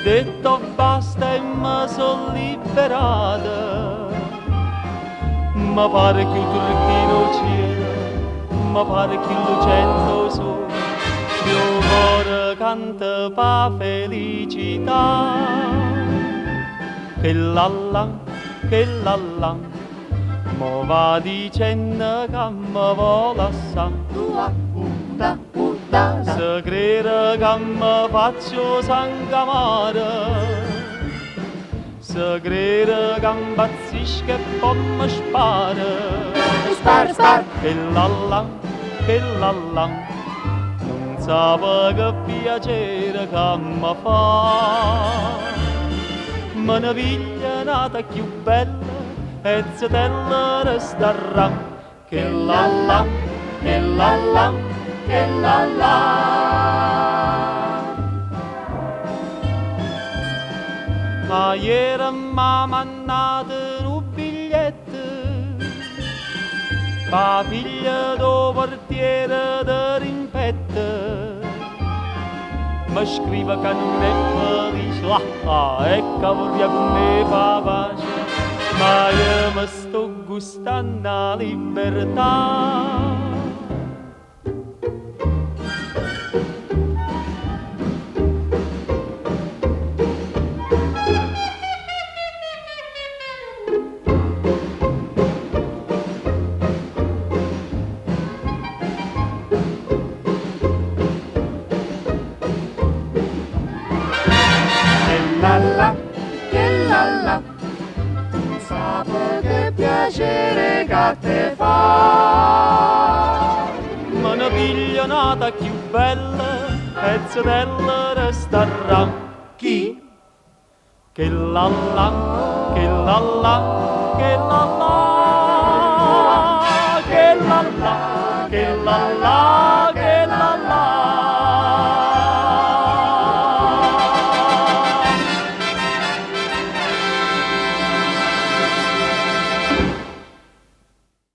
detto basta e mi son liberata. Ma pare che il turchino cielo, ma pare che lucento sole, mio cuore canta pa felicità. Che lallan, mo va dicendo che mi vuole assai. Se crede che mi faccio sangamare, se crede che impazzisco e poi mi spara. Spara. Che lallan, non sape che piacere che mi fa. Me ne piglia nata più bella e zitella resterà. Che lallan, che lallan, che ma ieri m'ha mandato un biglietto pa figlia do portiere de rimpette. Mi scrive che non è felice e che vorrei con me fa pace, ma io mi sto gustando la libertà. Che lalla, non sape che piacere che te fa. Me ne piglio nata più bella e zitella resterà. Chi? Che lalla, che lalla, che lalla, che lalla, che lalla.